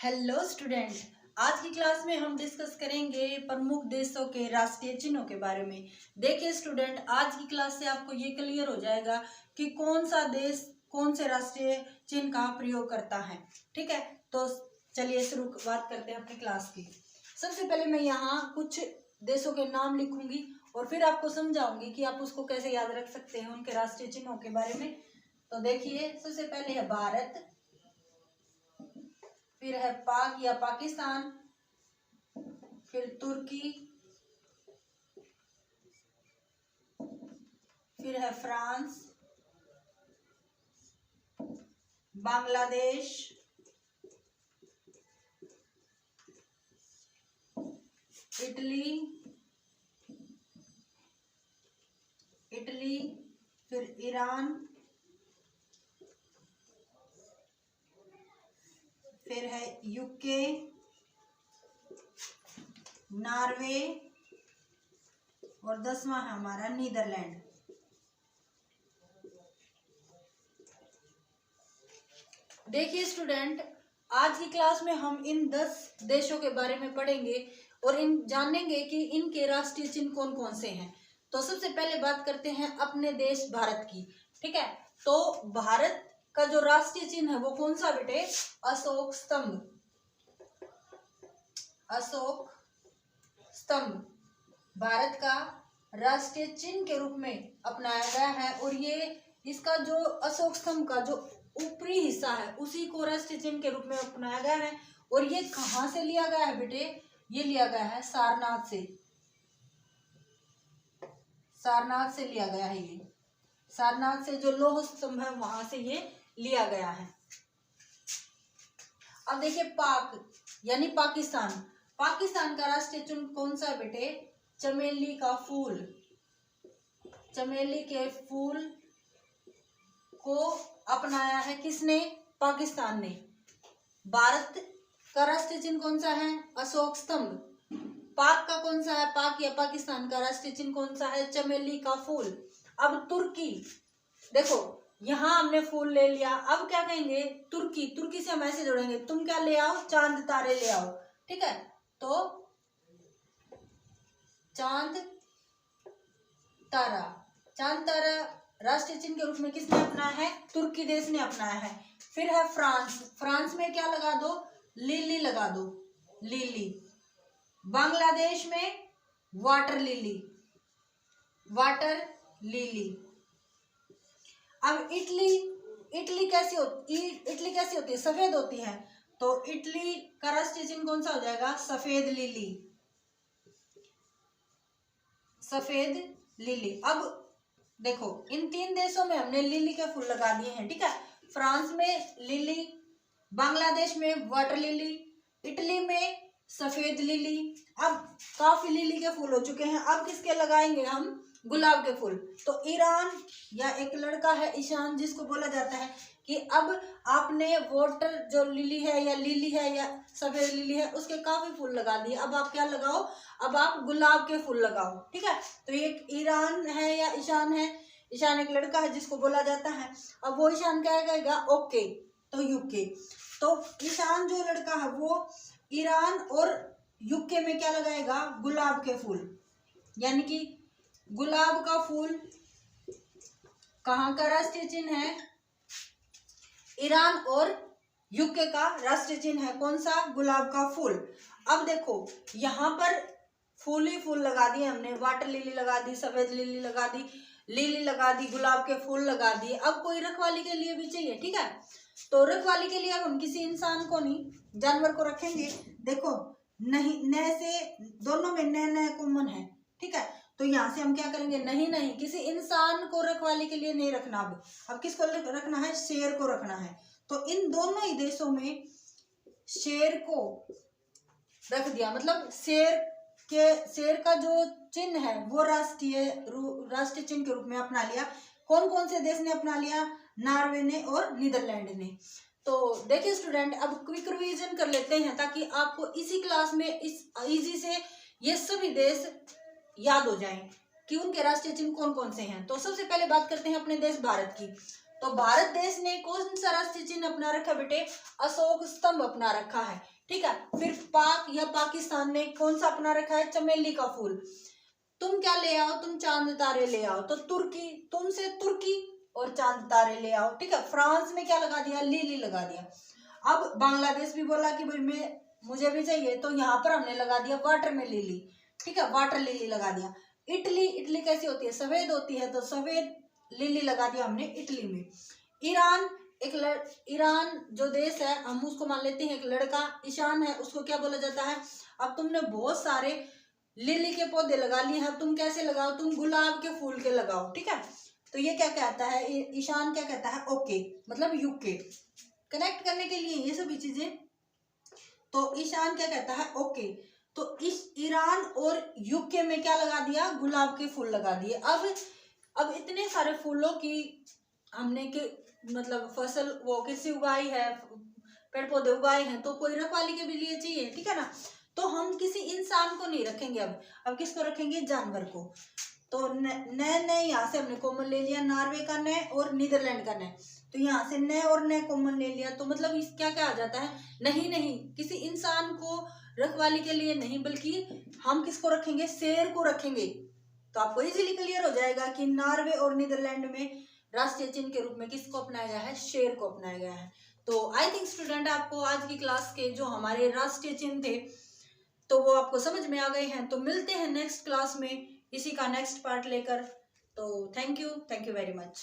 Hello student. आज की class में हम डिस्कस करेंगे प्रमुख देशों के राष्ट्रीय चिन्हों के बारे में। देखिए स्टूडेंट, आज की क्लास से आपको ये क्लियर हो जाएगा कि कौन सा देश कौन से राष्ट्रीय चिन्ह का प्रयोग करता है। ठीक है, तो चलिए शुरुआत करते हैं अपनी क्लास की। सबसे पहले मैं यहाँ कुछ देशों के नाम लिखूंगी और फिर आपको समझाऊंगी कि आप उसको कैसे याद रख सकते हैं उनके राष्ट्रीय चिन्हों के बारे में। तो देखिए, सबसे पहले है भारत, फिर है पाक या पाकिस्तान, फिर तुर्की, फिर है फ्रांस, बांग्लादेश, इटली, फिर ईरान, फिर है यूके, नॉर्वे और 10वां है हमारा नीदरलैंड। देखिए स्टूडेंट, आज की क्लास में हम इन 10 देशों के बारे में पढ़ेंगे और इन जानेंगे कि इनके राष्ट्रीय चिन्ह कौन कौन से हैं। तो सबसे पहले बात करते हैं अपने देश भारत की। ठीक है, तो भारत का जो राष्ट्रीय चिन्ह है वो कौन सा बेटे? अशोक स्तंभ। अशोक स्तंभ भारत का राष्ट्रीय चिन्ह के रूप में अपनाया गया है और ये इसका जो अशोक स्तंभ का जो ऊपरी हिस्सा है उसी को राष्ट्रीय चिन्ह के रूप में अपनाया गया है। और ये कहाँ से लिया गया है बेटे? ये लिया गया है सारनाथ से। सारनाथ से लिया गया है ये। सारनाथ से जो लौह स्तंभ है वहां से ये लिया गया है। अब देखिए पाक यानी पाकिस्तान। पाकिस्तान का राष्ट्रीय चिन्ह कौन सा है बेटे? चमेली का फूल। चमेली के फूल को अपनाया है किसने? पाकिस्तान ने। भारत का राष्ट्रीय चिन्ह कौन सा है? अशोक स्तंभ। पाक का कौन सा है? पाक या पाकिस्तान का राष्ट्रीय चिन्ह कौन सा है? चमेली का फूल। अब तुर्की, देखो यहाँ हमने फूल ले लिया, अब क्या कहेंगे? तुर्की। तुर्की से हम ऐसे जोड़ेंगे, तुम क्या ले आओ? चांद तारे ले आओ। ठीक है, तो चांद तारा। चांद तारा राष्ट्रीय चिन्ह के रूप में किसने अपनाया है? तुर्की देश ने अपनाया है। फिर है फ्रांस। फ्रांस में क्या लगा दो? लिली लगा दो, लिली। बांग्लादेश में वाटर लिली, वाटर लिली। अब इटली, इटली कैसी होती है? सफेद होती है, तो इटली का राष्ट्रीय चिन्ह कौन सा हो जाएगा? सफेद लिली। सफेद लिली। अब देखो इन 3 देशों में हमने लिली के फूल लगा दिए हैं। ठीक है, फ्रांस में लिली, बांग्लादेश में वाटर लिली, इटली में सफेद लिली। अब काफी लिली के फूल हो चुके हैं, अब किसके लगाएंगे हम? गुलाब के फूल। तो ईरान या एक लड़का है ईशान जिसको बोला जाता है कि अब आपने वाटर जो लिली है या लिली है या सफेद लिली है उसके काफी फूल लगा दिए, अब आप क्या लगाओ? अब आप गुलाब के फूल लगाओ। ठीक है, तो ये ईरान है या ईशान है? ईशान एक लड़का है जिसको बोला जाता है। अब वो ईशान क्या कहेगा? ओके, तो यूके। तो ईशान जो लड़का है वो ईरान और यूके में क्या लगाएगा? गुलाब के फूल। यानी कि गुलाब का फूल कहाँ का राष्ट्रीय चिन्ह है? ईरान और यूके का राष्ट्रीय चिन्ह है कौन सा? गुलाब का फूल। अब देखो यहाँ पर फूल ही फूल लगा दिए हमने, वाटर लिली लगा दी, सफेद लिली लगा दी, लिली लगा दी, गुलाब के फूल लगा दिए। अब कोई रखवाली के लिए भी चाहिए। ठीक है, तो रखवाली के लिए अब हम किसी इंसान को नहीं, जानवर को रखेंगे। देखो नहीं, न से दोनों में न कॉमन है। ठीक है, तो यहाँ से हम क्या करेंगे? नहीं, किसी इंसान को रखवाली के लिए नहीं रखना। अब किसको रखना है? शेर को रखना है। तो इन दोनों ही देशों में शेर को रख दिया, मतलब शेर का जो चिन्ह है वो राष्ट्रीय चिन्ह के रूप में अपना लिया। कौन कौन से देश ने अपना लिया? नॉर्वे ने और नीदरलैंड ने। तो देखिए स्टूडेंट, अब क्विक रिवीजन कर लेते हैं ताकि आपको इसी क्लास में इस इजी से ये सभी देश याद हो जाएं कि उनके राष्ट्रीय चिन्ह कौन कौन से हैं। तो सबसे पहले बात करते हैं अपने देश भारत की। तो भारत देश ने कौन सा राष्ट्रीय चिन्ह अपना रखा बेटे? अशोक स्तंभ अपना रखा है, ठीक है। फिर पाक या पाकिस्तान ने कौन सा अपना रखा है? चमेली का फूल। तुम क्या ले आओ? तुम चांद तारे ले आओ, तो तुर्की, तुमसे तुर्की और चांद तारे ले आओ, ठीक है। फ्रांस में क्या लगा दिया? लिली लगा दिया। अब बांग्लादेश भी बोला कि भाई मुझे भी चाहिए, तो यहाँ पर हमने लगा दिया वाटर में लिली, ठीक है, वाटर लिली लगा दिया। इटली, इटली कैसी होती है? सफेद होती है, तो सफेद लिली लगा दिया हमने इटली में। ईरान, ईरान जो देश है हम उसको मान लेते हैं एक लड़का ईशान है, उसको क्या बोला जाता है? अब तुमने बहुत सारे लिली के पौधे लगा लिए हैं, तुम कैसे लगाओ? तुम गुलाब के फूल के लगाओ, ठीक है। तो ये क्या कहता है? ईशान क्या कहता है? ओके, मतलब यूके, कनेक्ट करने के लिए ये सभी चीजें। तो ईशान क्या कहता है? ओके। तो इस ईरान और यूके में क्या लगा दिया? गुलाब के फूल लगा दिए। अब इतने सारे फूलों की हमने के मतलब फसल वो किसी उगाई है, पेड़ पौधे उगाए हैं, तो कोई रखवाली के भी लिए चाहिए, ठीक है ना। तो हम किसी इंसान को नहीं रखेंगे, अब किसको रखेंगे? जानवर को। तो न यहाँ से हमने कॉमन ले लिया, नॉर्वे का न और नीदरलैंड का न, तो यहाँ से न और न कॉमन ले लिया, तो मतलब इस क्या क्या आ जाता है? नहीं, किसी इंसान को रखवाली के लिए नहीं, बल्कि हम किसको रखेंगे? शेर को रखेंगे। तो आपको इजीली क्लियर हो जाएगा कि नॉर्वे और नीदरलैंड में राष्ट्रीय चिन्ह के रूप में किसको अपनाया गया है? शेर को अपनाया गया है। तो आई थिंक स्टूडेंट आपको आज की क्लास के जो हमारे राष्ट्रीय चिन्ह थे तो वो आपको समझ में आ गए हैं। तो मिलते हैं नेक्स्ट क्लास में इसी का नेक्स्ट पार्ट लेकर। तो थैंक यू वेरी मच।